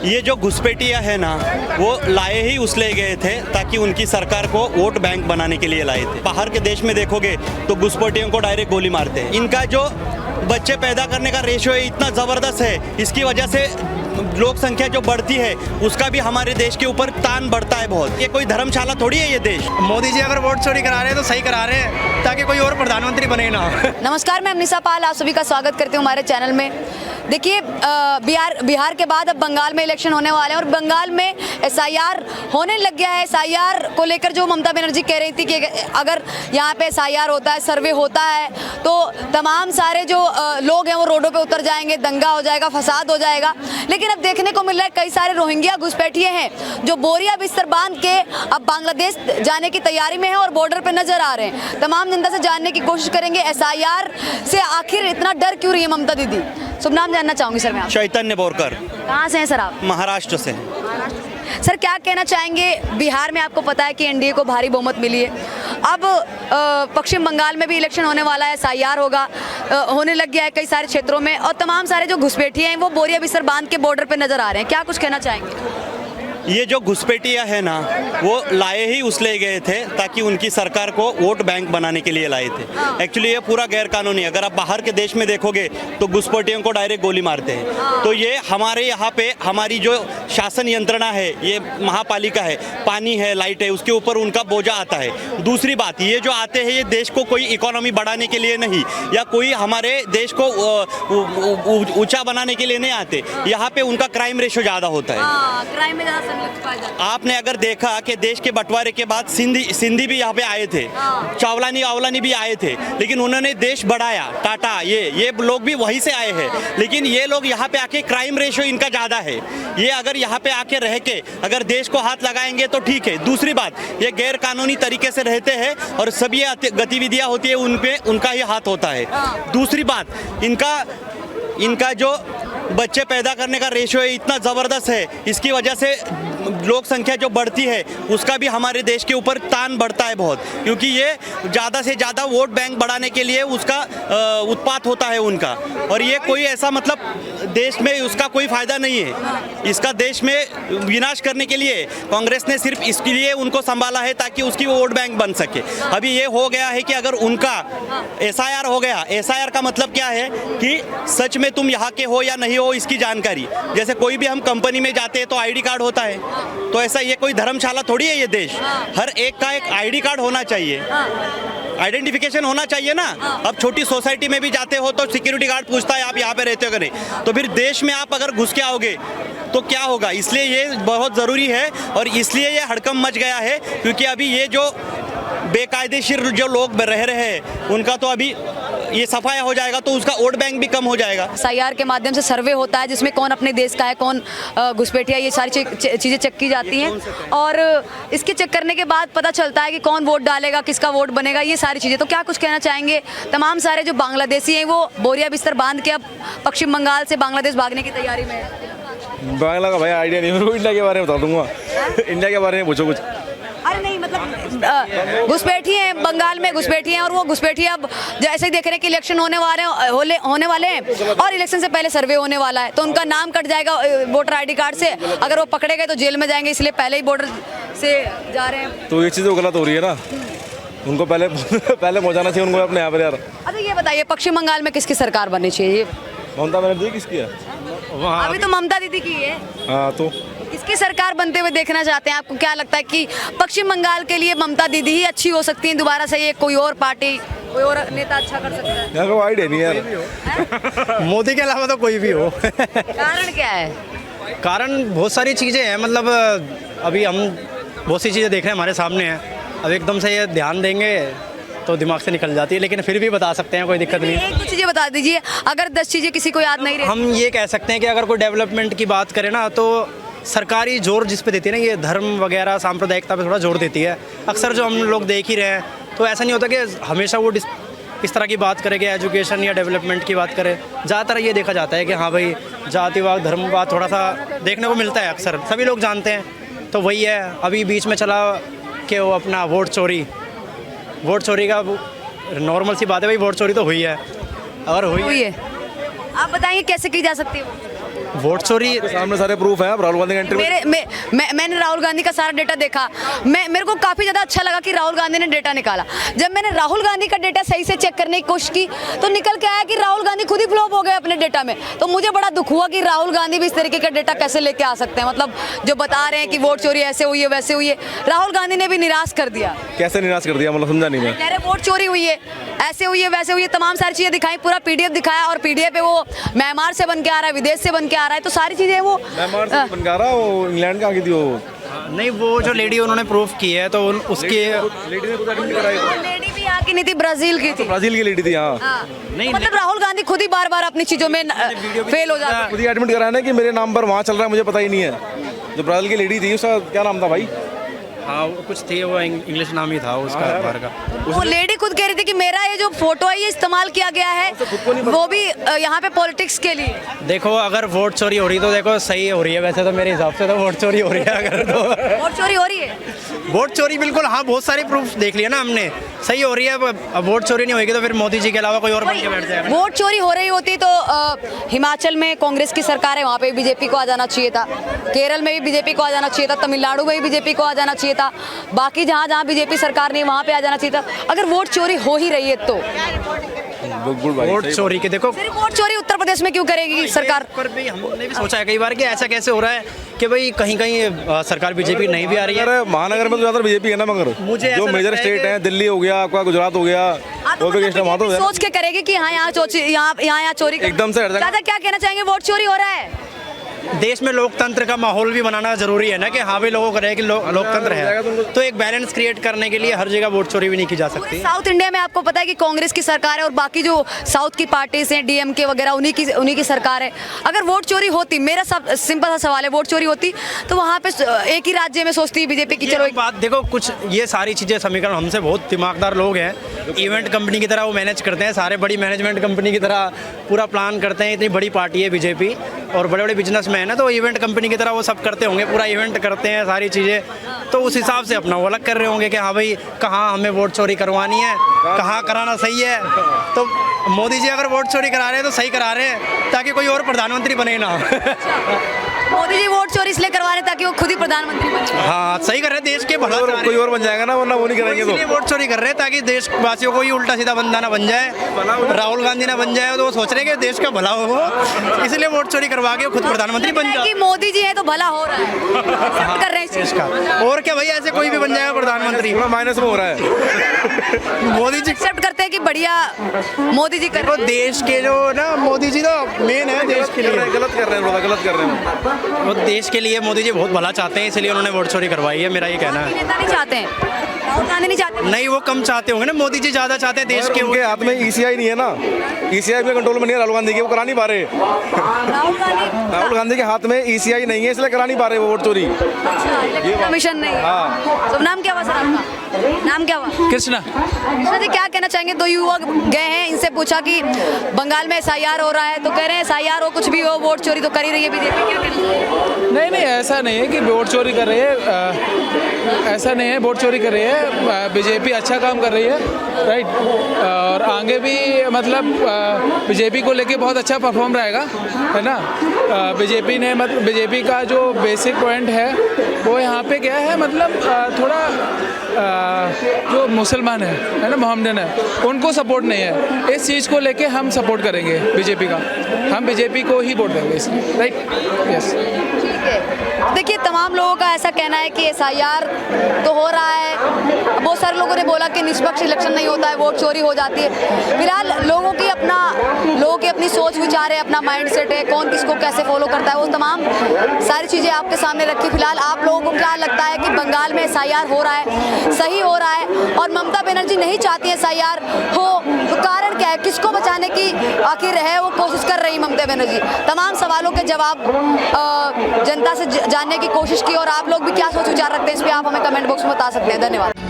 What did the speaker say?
ये जो घुसपैठियाँ है ना, वो लाए ही उसलिए गए थे ताकि उनकी सरकार को वोट बैंक बनाने के लिए लाए थे। बाहर के देश में देखोगे तो घुसपैठियों को डायरेक्ट गोली मारते हैं। इनका जो बच्चे पैदा करने का रेशियो है इतना ज़बरदस्त है, इसकी वजह से लोक संख्या जो बढ़ती है उसका भी हमारे देश के ऊपर तान बढ़ता है बहुत। ये कोई धर्मशाला थोड़ी है ये देश। मोदी जी अगर वोट चोरी करा रहे हैं तो सही करा रहे हैं ताकि कोई और प्रधानमंत्री बने ना। नमस्कार, मैं अमनिसा पाल आप सभी का स्वागत करती हूँ हमारे चैनल में। देखिए, बिहार के बाद अब बंगाल में इलेक्शन होने वाले हैं और बंगाल में एसआईआर होने लग गया है। एसआईआर को लेकर जो ममता बनर्जी कह रही थी कि अगर यहाँ पे एसआईआर होता है, सर्वे होता है तो तमाम सारे जो लोग हैं वो रोडों पे उतर जाएंगे, दंगा हो जाएगा, फसाद हो जाएगा। लेकिन अब देखने को मिल रहा है कई सारे रोहिंग्या घुसपैठिए हैं जो बोरिया बिस्तर बांध के अब बांग्लादेश जाने की तैयारी में है और बॉर्डर पे नजर आ रहे हैं। तमाम जनता से जानने की कोशिश करेंगे एसआईआर से आखिर इतना डर क्यों रही है ममता दीदी। शुभ नाम जानना चाहूंगी सर मैं। चैतन्य बोरकर। कहाँ से हैं सर आप? महाराष्ट्र से। सर क्या कहना चाहेंगे, बिहार में आपको पता है कि एनडीए को भारी बहुमत मिली है। अब पश्चिम बंगाल में भी इलेक्शन होने वाला है, एसआईआर होगा, होने लग गया है कई सारे क्षेत्रों में और तमाम सारे जो घुसपैठिए हैं वो बोरिया बिस्तर बांध के बॉर्डर पे नजर आ रहे हैं। क्या कुछ कहना चाहेंगे? ये जो घुसपैठियाँ है ना, वो लाए ही उसलिए गए थे ताकि उनकी सरकार को वोट बैंक बनाने के लिए लाए थे। एक्चुअली ये पूरा गैर कानूनी। अगर आप बाहर के देश में देखोगे तो घुसपैठियों को डायरेक्ट गोली मारते हैं। तो ये हमारे यहाँ पे हमारी जो शासन यंत्रणा है, ये महापालिका है, पानी है, लाइट है, उसके ऊपर उनका बोझा आता है। दूसरी बात, ये जो आते हैं ये देश को कोई इकोनॉमी बढ़ाने के लिए नहीं या कोई हमारे देश को ऊंचा बनाने के लिए नहीं आते। यहाँ पे उनका क्राइम रेशो ज़्यादा होता है। क्राइम में आपने अगर देखा कि देश के बंटवारे के बाद सिंधी भी यहाँ पे आए थे, चावलानी भी आए थे, लेकिन उन्होंने देश बढ़ाया। टाटा ये लोग भी वहीं से आए हैं, लेकिन ये लोग यहाँ पे आके क्राइम रेशो इनका ज़्यादा है। ये अगर यहाँ पे आके रह के अगर देश को हाथ लगाएंगे तो ठीक है। दूसरी बात, ये गैर कानूनी तरीके से रहते हैं और सब ये गतिविधियाँ होती है उनपे उनका ही हाथ होता है। दूसरी बात, इनका जो बच्चे पैदा करने का रेशियो है इतना ज़बरदस्त है, इसकी वजह से लोक संख्या जो बढ़ती है उसका भी हमारे देश के ऊपर तान बढ़ता है बहुत, क्योंकि ये ज़्यादा से ज़्यादा वोट बैंक बढ़ाने के लिए उसका उत्पात होता है उनका। और ये कोई ऐसा मतलब देश में उसका कोई फ़ायदा नहीं है। इसका देश में विनाश करने के लिए कांग्रेस ने सिर्फ इसके लिए उनको संभाला है ताकि उसकी वो वोट बैंक बन सके। अभी ये हो गया है कि अगर उनका एसआईआर हो गया, एसआईआर का मतलब क्या है कि सच में तुम यहाँ के हो या नहीं हो इसकी जानकारी। जैसे कोई भी हम कंपनी में जाते हैं तो आईडी कार्ड होता है, तो ऐसा ये कोई धर्मशाला थोड़ी है ये देश। हर एक का एक आईडी कार्ड होना चाहिए, आइडेंटिफिकेशन होना चाहिए ना। अब छोटी सोसाइटी में भी जाते हो तो सिक्योरिटी गार्ड पूछता है आप यहाँ पे रहते हो कि नहीं, तो फिर देश में आप अगर घुस के आओगे तो क्या होगा। इसलिए ये बहुत ज़रूरी है और इसलिए ये हड़कंप मच गया है, क्योंकि अभी ये जो बेकायदेशीर जो लोग रह रहे हैं उनका तो अभी ये सफाया हो जाएगा तो उसका वोट बैंक भी कम हो जाएगा। एसआईआर के माध्यम से सर्वे होता है जिसमें कौन अपने देश का है, कौन घुसपैठिया, ये सारी चीज़ें चेक की जाती हैं और इसके चेक करने के बाद पता चलता है कि कौन वोट डालेगा, किसका वोट बनेगा, ये सारी चीज़ें। तो क्या कुछ कहना चाहेंगे, तमाम सारे जो बांग्लादेशी हैं वो बोरिया बिस्तर बांध के अब पश्चिम बंगाल से बांग्लादेश भागने की तैयारी में है? बांग्ला का भाई आइडिया नहीं, मेरे को इंडिया के बारे में बता दूंगा। इंडिया के बारे में पूछो कुछ। अरे नहीं, मतलब घुसपैठी हैं, बंगाल में घुसपैठी हैं और वो घुसपैठी अब जैसे ही देख रहे हैं कि इलेक्शन होने वाले हैं और इलेक्शन से पहले सर्वे होने वाला है तो उनका नाम कट जाएगा वोटर आईडी कार्ड से। अगर वो पकड़े गए तो जेल में जाएंगे, इसलिए पहले ही बॉर्डर से जा रहे हैं। तो ये चीज़ तो गलत हो रही है ना, उनको पहले पहुँचाना चाहिए उनको अपने यहाँ पर यार। अच्छा ये बताइए, पश्चिम बंगाल में किसकी सरकार बननी चाहिए? ममता बनर्जी किसकी है? अभी तो ममता दीदी की है। हाँ, तो किसकी सरकार बनते हुए देखना चाहते हैं? आपको क्या लगता है कि पश्चिम बंगाल के लिए ममता दीदी ही अच्छी हो सकती है दोबारा से, ये कोई और पार्टी, कोई और नेता अच्छा कर सकता है? यार कोई आइडिया नहीं यार। मोदी के अलावा तो कोई भी हो। कारण क्या है? कारण बहुत सारी चीज़ें हैं, मतलब अभी हम बहुत सी चीज़ें देख रहे हैं हमारे सामने हैं। अब एकदम से ये ध्यान देंगे तो दिमाग से निकल जाती है, लेकिन फिर भी बता सकते हैं, कोई दिक्कत नहीं है। एक दो चीज़ें बता दीजिए, अगर 10 चीज़ें किसी को याद नहीं रही। हम ये कह सकते हैं कि अगर कोई डेवलपमेंट की बात करें ना तो सरकारी जोर जिस पे देती है ना, ये धर्म वगैरह सांप्रदायिकता पे थोड़ा जोर देती है। अक्सर जो हम लोग देख ही रहे हैं, तो ऐसा नहीं होता कि हमेशा वो इस तरह की बात करें कि एजुकेशन या डेवलपमेंट की बात करें। ज़्यादातर ये देखा जाता है कि हाँ भाई जातिवाद धर्मवाद थोड़ा सा देखने को मिलता है, अक्सर सभी लोग जानते हैं। तो वही है, अभी बीच में चला कि वो अपना वोट चोरी का नॉर्मल सी बात है भाई, वोट चोरी तो हुई है। अगर हुई है, आप बताइए कैसे की जा सकती है? वोट चोरी सामने सारे प्रूफ हैं। अब राहुल गांधी का इंटरव्यू मैंने राहुल गांधी का सारा डेटा देखा। मेरे को काफ़ी ज़्यादा अच्छा लगा कि राहुल गांधी ने डेटा निकाला। जब मैंने राहुल गांधी का डेटा सही से चेक करने की कोशिश की तो निकल के आया कि राहुल गांधी खुद ही फ्लॉप हो गए अपने डेटा में। तो मुझे बड़ा दुख हुआ कि राहुल गांधी भी इस तरीके का डेटा कैसे लेके आ सकते हैं। मतलब जो बता रहे हैं कि वोट चोरी ऐसे हुई है वैसे हुई है, राहुल गांधी ने भी निराश कर दिया। कैसे निराश कर दिया, मतलब समझा नहीं मैं। कह रहे वोट चोरी हुई है, ऐसे हुई है वैसे हुई है, तमाम सारी चीज़ें दिखाई, पूरा पीडीएफ दिखाया और पीडीएफ पे वो म्यांमार से बन के आ रहा है, विदेश से बन के आ रहा है, तो सारी चीज़ें वो म्यांमार से बन रहा, वो इंग्लैंड कहाँ की थी वो? नहीं, वो जो लेडी उन्होंने प्रूफ की है तो उसके लेडी ने खुद एडमिट कराई। लेडी भी यहाँ की नहीं थी, ब्राजील की थी। ब्राजील की लेडी थी। हाँ, नहीं, मतलब राहुल गांधी खुद ही बार बार अपनी चीजों में फेल हो जाते हैं। खुद ही एडमिट कराया ना कि मेरे नाम पर वहाँ चल रहा है, मुझे पता ही नहीं है। जो ब्राजील की लेडी थी उसका क्या नाम था भाई? हाँ, वो कुछ थी, वो इंग्लिश नाम ही था उसका बाहर का। वो लेडी खुद कह रही थी कि मेरा ये जो फोटो है ये इस्तेमाल किया गया है, वो भी यहाँ पे पॉलिटिक्स के लिए। देखो, अगर वोट चोरी हो रही तो देखो सही हो रही है, वैसे तो मेरे हिसाब से तो वोट चोरी हो रही है। अगर तो वोट चोरी हो रही है, वोट चोरी बिल्कुल, हाँ, बहुत सारे प्रूफ देख लिया ना हमने, सही हो रही है। अब वोट चोरी नहीं होगी तो फिर मोदी जी के अलावा कोई और बन के बैठ जाएगा। वोट चोरी हो रही होती तो हिमाचल में कांग्रेस की सरकार है, वहाँ पे बीजेपी को आ जाना चाहिए था, केरल में भी बीजेपी को आ जाना चाहिए था, तमिलनाडु में भी बीजेपी को आ जाना चाहिए था, बाकी जहाँ जहाँ बीजेपी सरकार नहीं वहाँ पे आ जाना चाहिए था। अगर वोट चोरी हो ही रही है तो वोट चोरी के देखो, सिर्फ वोट चोरी उत्तर प्रदेश में क्यों करेगी सरकार? पर भी हमने भी सोचा है कई बार कि ऐसा कैसे हो रहा है कि भाई कहीं कहीं सरकार बीजेपी नहीं भी आ रही है। अरे महानगर में तो ज़्यादा बीजेपी है ना, मगर मुझे जो ऐसा मेजर लगता है स्टेट है, दिल्ली हो गया आपका, गुजरात हो गया, वो भी वहाँ तो सोच के करेगी कि हाँ यहाँ चोरी एकदम से हट जाएगा। दादा क्या कहना चाहेंगे, वोट चोरी हो रहा है? देश में लोकतंत्र का माहौल भी बनाना जरूरी है ना, कि हाँ भाई लोगों को रहे कि लोकतंत्र है, तो एक बैलेंस क्रिएट करने के लिए हर जगह वोट चोरी भी नहीं की जा सकती। साउथ इंडिया में आपको पता है कि कांग्रेस की सरकार है और बाकी जो साउथ की पार्टीज हैं, डीएमके वगैरह, उन्हीं की सरकार है। अगर वोट चोरी होती, मेरा सब सिंपल सा सवाल है, वोट चोरी होती तो वहाँ पे एक ही राज्य में सोचती बीजेपी की, चलो बात देखो, कुछ ये सारी चीजें समीकरण हमसे बहुत दिमागदार लोग हैं, इवेंट कंपनी की तरह वो मैनेज करते हैं, सारे बड़ी मैनेजमेंट कंपनी की तरह पूरा प्लान करते हैं। इतनी बड़ी पार्टी है बीजेपी और बड़े बड़े बिजनेसमैन है, तो इवेंट कंपनी की तरह वो सब करते होंगे, पूरा इवेंट करते हैं, सारी चीज़ें, तो उस हिसाब से अपना वो अलग कर रहे होंगे कि हाँ भाई कहाँ हमें वोट चोरी करवानी है, कहाँ कराना सही है। तो मोदी जी अगर वोट चोरी करा रहे हैं तो सही करा रहे हैं, ताकि कोई और प्रधानमंत्री बने ना। मोदी जी वोट चोरी इसलिए करवा रहे हैं ताकि वो खुद ही प्रधानमंत्री बने। हाँ, सही कर रहे हैं, देश के भला चाह रहे हैं। कोई और बन जाएगा ना, वरना वो नहीं करेंगे। तो इसलिए वोट चोरी कर रहे हैं ताकि देशवासियों को ही उल्टा सीधा बंदा ना बन जाए, राहुल गांधी ना बन जाए, तो वो सोच रहे हैं कि देश का भला हो, इसलिए वोट चोरी करवा के खुद प्रधानमंत्री बन जाए। कि मोदी जी है तो भला हो रहा है, कर रहे हैं इस चीज का। और क्या भाई, ऐसे कोई भी बन जाएगा प्रधानमंत्री, माइनस में हो रहा है। मोदी जी एक्सेप्ट करते हैं कि बढ़िया मोदी जी कर, देश के जो ना मोदी जी तो मेन है देश के लिए। गलत कर रहे हैं, गलत कर रहे हैं। वो देश के लिए मोदी जी बहुत भला चाहते हैं, इसलिए उन्होंने वोट चोरी करवाई है, मेरा ये कहना है। नेता नहीं चाहते हैं, राहुल गांधी नहीं चाहते। नहीं, वो कम चाहते होंगे ना, मोदी जी ज्यादा चाहते हैं देश के। उनके हाथ में ईसीआई नहीं है ना, ईसीआई में कंट्रोल में नहीं है राहुल गांधी के, वो करा नहीं पा रहे। राहुल गांधी के हाथ में ईसीआई नहीं है, इसलिए करा नहीं पा रहे वो वोट चोरी। कमीशन नहीं। तो नाम क्या हुआ सर आपका? नाम क्या हुआ? कृष्णा। कृष्णा जी क्या कहना चाहेंगे? दो युवक गए हैं, इनसे पूछा कि बंगाल में एसआईआर हो रहा है, तो कह रहे हैं एसआईआर हो कुछ भी हो, वोट चोरी तो कर ही रही है बीजेपी, क्या कहना? नहीं, ऐसा नहीं है कि वोट चोरी कर रही है, ऐसा नहीं है, वोट चोरी कर रही है, बीजेपी अच्छा काम कर रही है, राइट। और आगे भी मतलब बीजेपी को लेके बहुत अच्छा परफॉर्म रहेगा, है ना। बीजेपी ने मतलब बीजेपी का जो बेसिक पॉइंट है वो यहाँ पे क्या है, मतलब थोड़ा जो मुसलमान है ना, मोहम्मदन है, उनको सपोर्ट नहीं है। इस चीज़ को लेके हम सपोर्ट करेंगे बीजेपी का, हम बीजेपी को ही वोट देंगे इसलिए, राइट। यस, देखिए तमाम लोगों का ऐसा कहना है कि एसआईआर तो हो रहा है, बहुत सारे लोगों ने बोला कि निष्पक्ष इलेक्शन नहीं होता है, वोट चोरी हो जाती है। फिलहाल लोगों की अपनी सोच विचार है, अपना माइंडसेट है, कौन किसको कैसे फॉलो करता है, वो तमाम सारी चीज़ें आपके सामने रखी। फिलहाल आप लोगों को क्या लगता है कि बंगाल में एसआईआर हो रहा है, सही हो रहा है, और ममता बनर्जी नहीं चाहती है एसआईआर हो, तो कारण क्या है? किसको बचाने की आखिर है वो कोशिश कर रही ममता बनर्जी? तमाम सवालों के जवाब जनता से जानने की कोशिश की, और आप लोग भी क्या सोच विचार रखते हैं इस पर आप हमें कमेंट बॉक्स में बता सकते हैं। धन्यवाद।